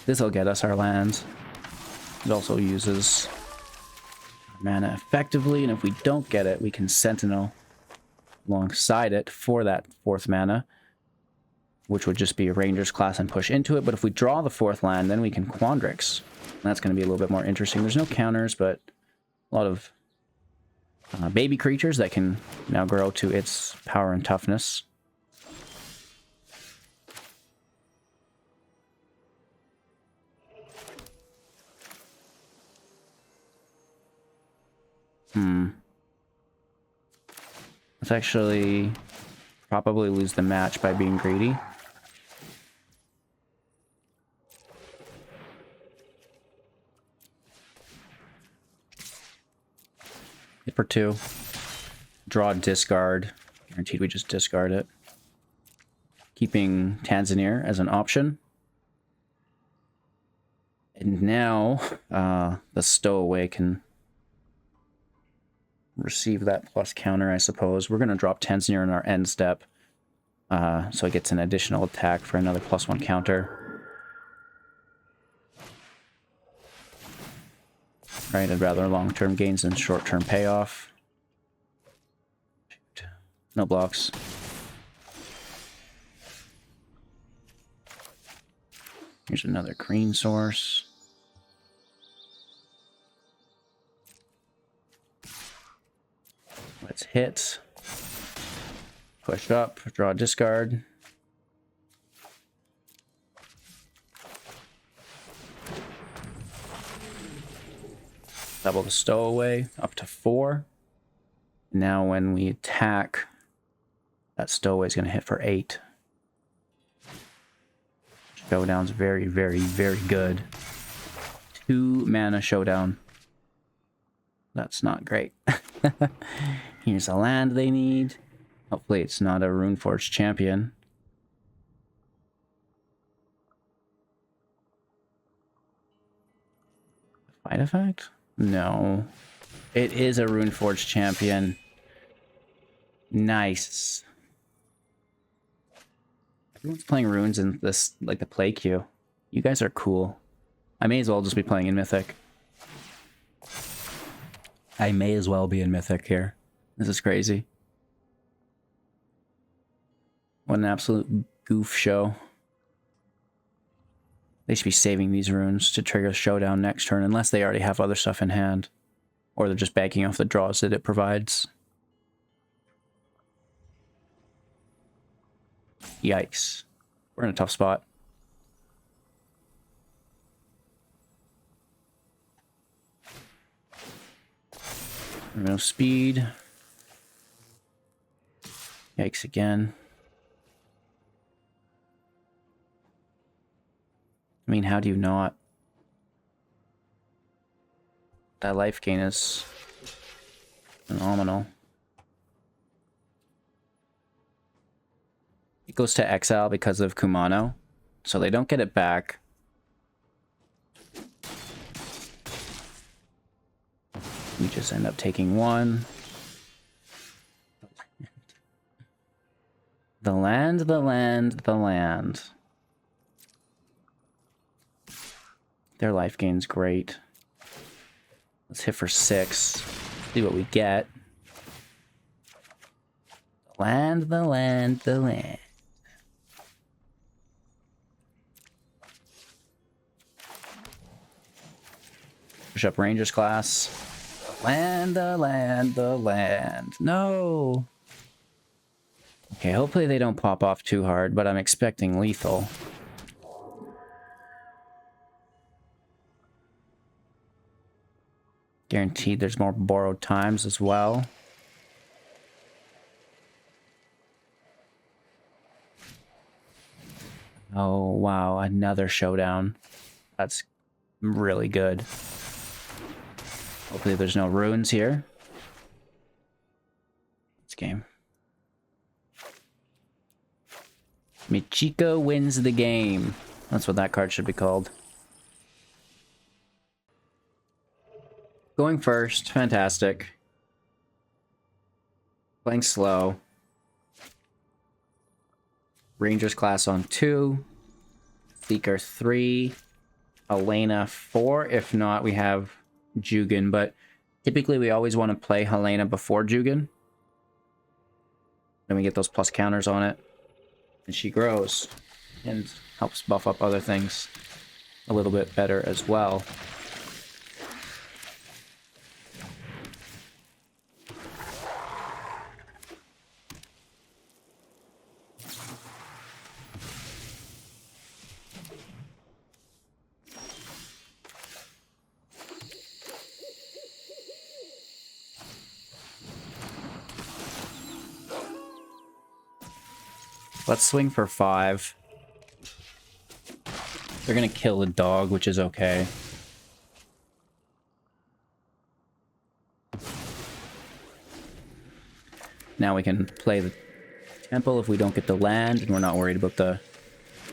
This'll get us our lands. It also uses mana effectively, and if we don't get it, we can Sentinel alongside it for that 4th mana, which would just be a Ranger's class and push into it. But if we draw the 4th land, then we can Quandrix. That's going to be a little bit more interesting. There's no counters, but a lot of baby creatures that can now grow to its power and toughness. Let's actually probably lose the match by being greedy. Hit for 2. Draw, discard. Guaranteed we just discard it. Keeping Tanzanir as an option. And now the stowaway can receive that plus counter, I suppose. We're going to drop Tanzanir in our end step. So it gets an additional attack for another +1 counter. Right, I'd rather long-term gains than short-term payoff. Shoot. No blocks. Here's another green source. Let's hit. Push up, draw, discard. Double the stowaway up to 4. Now when we attack, that stowaway is going to hit for 8. Showdown's very, very, very good. 2 mana showdown. That's not great. Here's a land they need. Hopefully it's not a Runeforged champion. Fight effect? No. It is a Runeforged champion. Nice. Everyone's playing runes in this, like the play queue. You guys are cool. I may as well just be playing in Mythic. I may as well be in Mythic here. This is crazy. What an absolute goof show. They should be saving these runes to trigger Showdown next turn, unless they already have other stuff in hand. Or they're just backing off the draws that it provides. Yikes. We're in a tough spot. No speed. Yikes again. I mean, how do you not? That life gain is phenomenal. It goes to exile because of Kumano, so they don't get it back. We just end up taking 1. The land, the land, the land. Their life gain's great. Let's hit for 6. See what we get. The land, the land, the land. Push up Rangers class. Land, the land, the land. No! Okay, hopefully they don't pop off too hard, but I'm expecting lethal. Guaranteed there's more borrowed times as well. Oh, wow, another showdown. That's really good. Hopefully there's no ruins here. This game. Michiko wins the game. That's what that card should be called. Going first, fantastic. Playing slow. Rangers class on 2. Seeker 3. Helena 4. If not, we have Jugen, but typically we always want to play Helena before Jugen. Then we get those plus counters on it. And she grows and helps buff up other things a little bit better as well. Let's swing for 5. They're gonna kill the dog, which is okay. Now we can play the temple if we don't get the land, and we're not worried about the...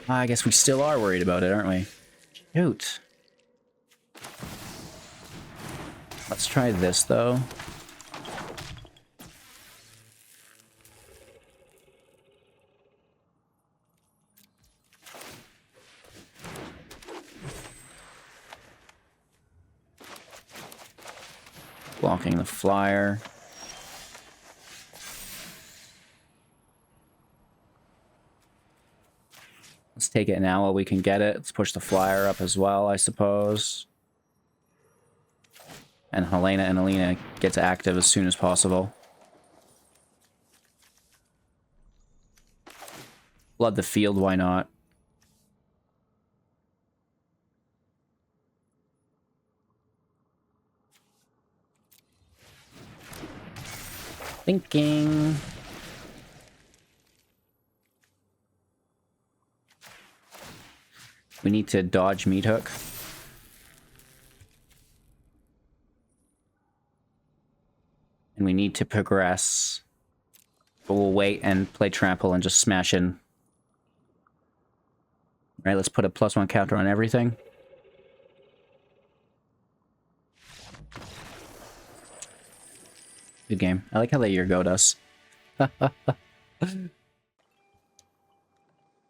I guess we still are worried about it, aren't we? Shoot. Let's try this, though. Blocking the flyer. Let's take it now while we can get it. Let's push the flyer up as well, I suppose. And Helena and Alina gets active as soon as possible. Flood the field, why not? Thinking. We need to dodge Meat Hook. And we need to progress. But we'll wait and play Trample and just smash in. Alright, let's put a +1 counter on everything. Good game. I like how they Urgoed us.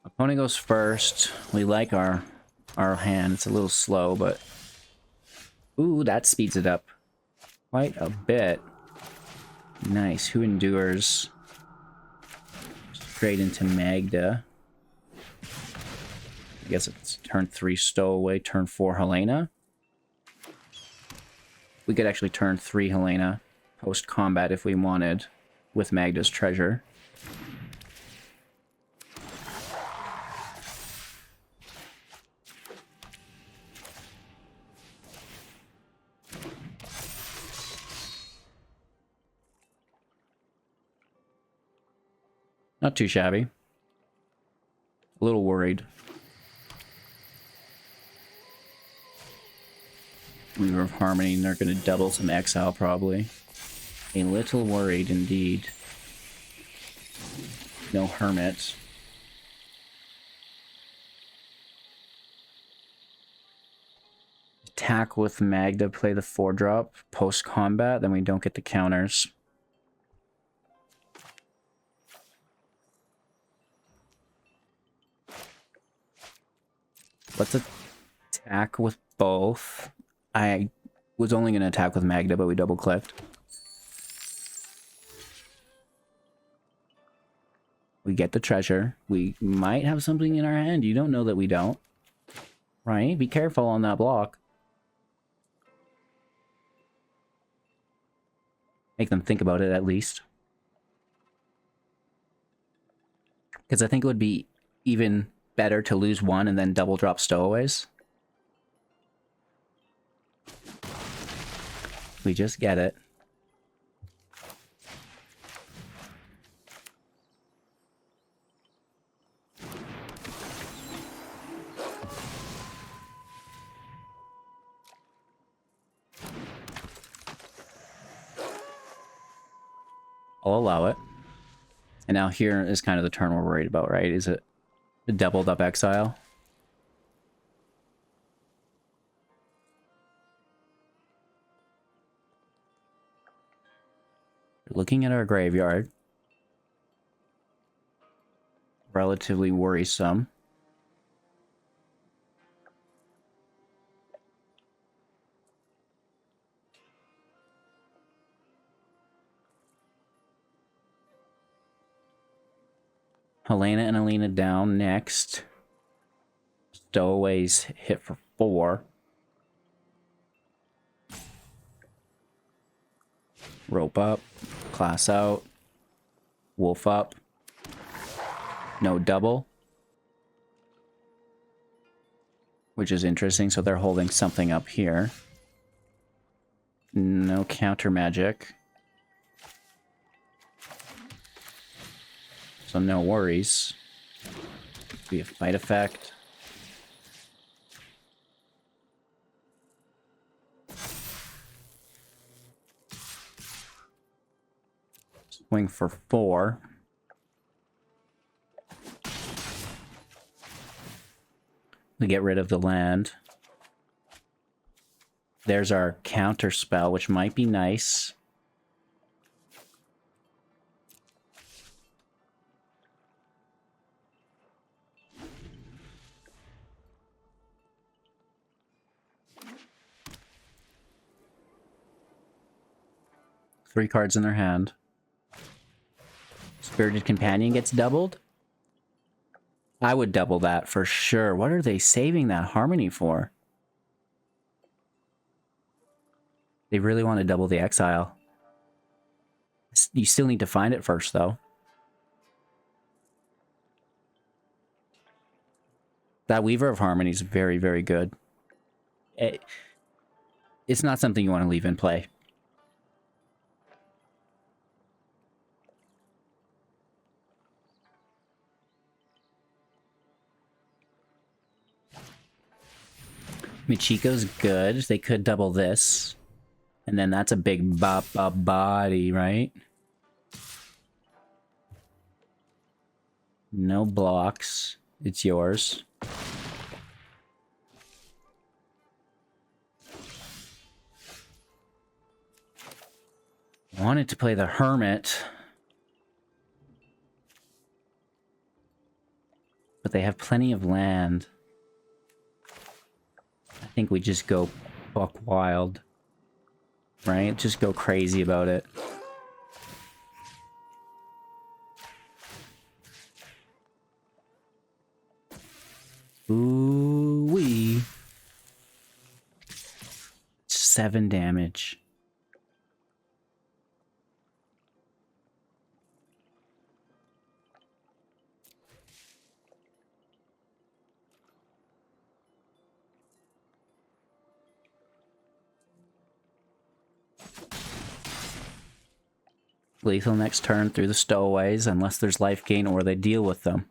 Opponent goes first. We like our hand. It's a little slow, but... Ooh, that speeds it up quite a bit. Nice. Who endures? Straight into Magda. I guess it's turn 3 Stowaway, turn 4 Helena. We could actually turn 3 Helena post-combat if we wanted, with Magda's treasure. Not too shabby. A little worried. Weaver of Harmony, and they're going to double some exile probably. A little worried indeed. No Hermit. Attack with Magda, play the 4-drop post-combat, then we don't get the counters. Let's attack with both. I was only going to attack with Magda, but we double-clicked. We get the treasure. We might have something in our hand. You don't know that we don't. Right? Be careful on that block. Make them think about it at least. Because I think it would be even better to lose one and then double drop stowaways. We just get it. I'll allow it. And now here is kind of the turn we're worried about, right? Is it a doubled up exile? Looking at our graveyard. Relatively worrisome. Helena and Alina down next. Stowaways hit for 4. Rope up. Class out. Wolf up. No double. Which is interesting, so they're holding something up here. No counter magic. So no worries. Be a fight effect. Swing for 4. We get rid of the land. There's our counter spell, which might be nice. Three cards in their hand. Spirited Companion gets doubled. I would double that for sure. What are they saving that Harmony for? They really want to double the exile. You still need to find it first, though. That Weaver of Harmony is very, very good. It's not something you want to leave in play. Michiko's good. They could double this. And then that's a big body, right? No blocks. It's yours. Wanted to play the Hermit. But they have plenty of land. I think we just go buck wild. Right? Just go crazy about it. Ooh-wee. 7 damage. Lethal next turn through the stowaways, unless there's life gain or they deal with them.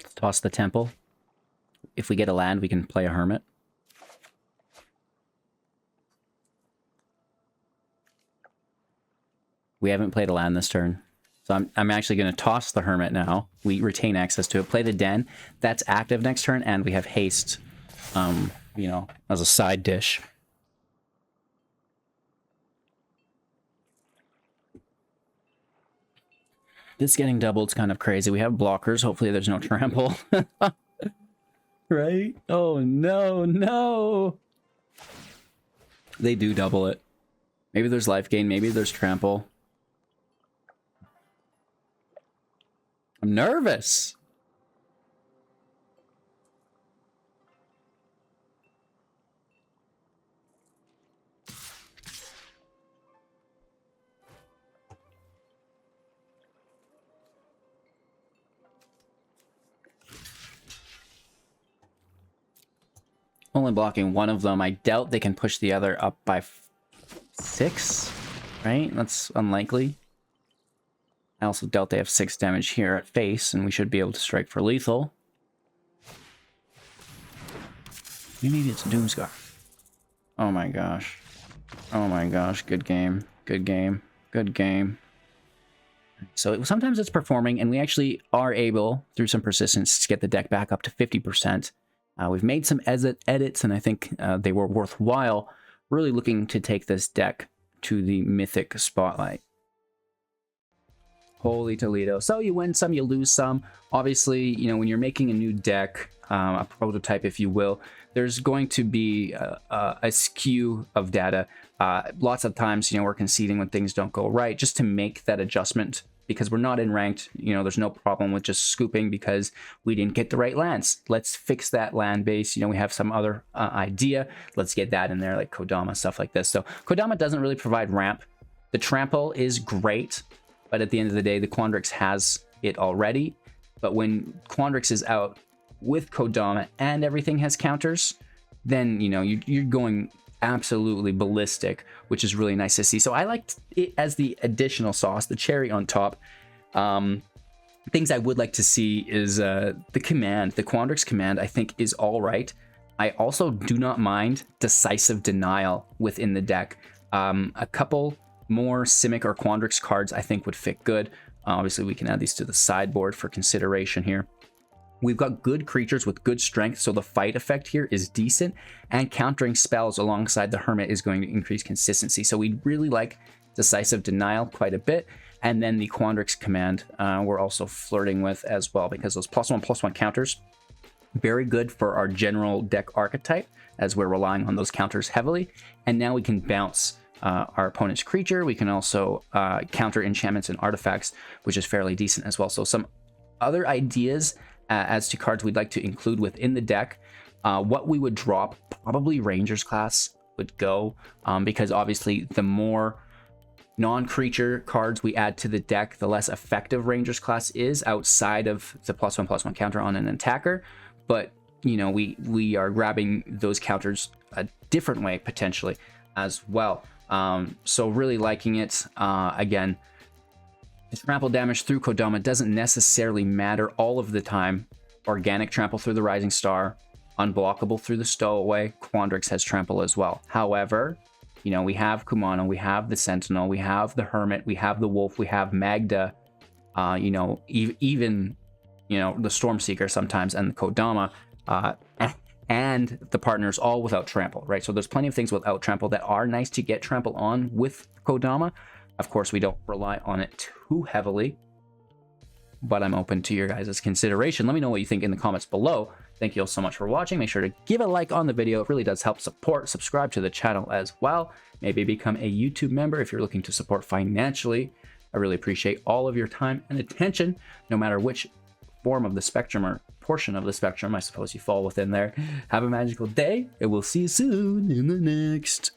Let's toss the temple. If we get a land, we can play a hermit. We haven't played a land this turn. So I'm actually going to toss the hermit now. We retain access to it. Play the den. That's active next turn, and we have haste, you know, as a side dish. This getting doubled is kind of crazy. We have blockers. Hopefully there's no trample. Right? Oh, no, no. They do double it. Maybe there's life gain. Maybe there's trample. I'm nervous. only blocking one of them. I doubt they can push the other up by 6, right? That's unlikely. I also doubt they have 6 damage here at face, and we should be able to strike for lethal. Maybe it's Doomscar. Oh my gosh. Oh my gosh. Good game. Good game. Good game. So sometimes it's performing, and we actually are able, through some persistence, to get the deck back up to 50%. We've made some edits, and I think they were worthwhile. Really looking to take this deck to the Mythic Spotlight. Holy Toledo. So you win some, you lose some. Obviously, you know, when you're making a new deck, a prototype, if you will, there's going to be a skew of data. Lots of times, you know, we're conceding when things don't go right, just to make that adjustment, because we're not in ranked. You know, there's no problem with just scooping because we didn't get the right lands. Let's fix that land base. You know, we have some other idea. Let's get that in there, like Kodama, stuff like this. So Kodama doesn't really provide ramp. The trample is great, but at the end of the day, the Quandrix has it already. But when Quandrix is out with Kodama and everything has counters, then, you know, you're going absolutely ballistic, which is really nice to see. So I liked it as the additional sauce, the cherry on top. Things I would like to see is the command. The Quandrix command, I think, is all right. I also do not mind Decisive Denial within the deck. A couple more Simic or Quandrix cards I think would fit good. Obviously, we can add these to the sideboard for consideration here. We've got good creatures with good strength, so the fight effect here is decent, and countering spells alongside the Hermit is going to increase consistency. So we really like Decisive Denial quite a bit, and then the Quandrix command we're also flirting with as well, because those +1/+1 counters, very good for our general deck archetype, as we're relying on those counters heavily. And now we can bounce our opponent's creature. We can also counter enchantments and artifacts, which is fairly decent as well. So some other ideas as to cards we'd like to include within the deck. What we would drop, probably Rangers class would go, because obviously the more non-creature cards we add to the deck, the less effective Rangers class is outside of the +1/+1 counter on an attacker. But, you know, we are grabbing those counters a different way potentially as well. So really liking it. Again, trample damage through Kodama doesn't necessarily matter all of the time. Organic trample through the Rising Star, unblockable through the Stowaway. Quandrix has trample as well. However, you know, we have Kumano, we have the Sentinel, we have the Hermit, we have the Wolf, we have Magda, you know, even, you know, the Stormseeker sometimes, and the Kodama, and the partners all without trample, right? So there's plenty of things without trample that are nice to get trample on with Kodama. Of course, we don't rely on it too heavily, but I'm open to your guys' consideration. Let me know what you think in the comments below. Thank you all so much for watching. Make sure to give a like on the video. It really does help support. Subscribe to the channel as well. Maybe become a YouTube member if you're looking to support financially. I really appreciate all of your time and attention, no matter which form of the spectrum or portion of the spectrum I suppose you fall within there. Have a magical day, and we'll see you soon in the next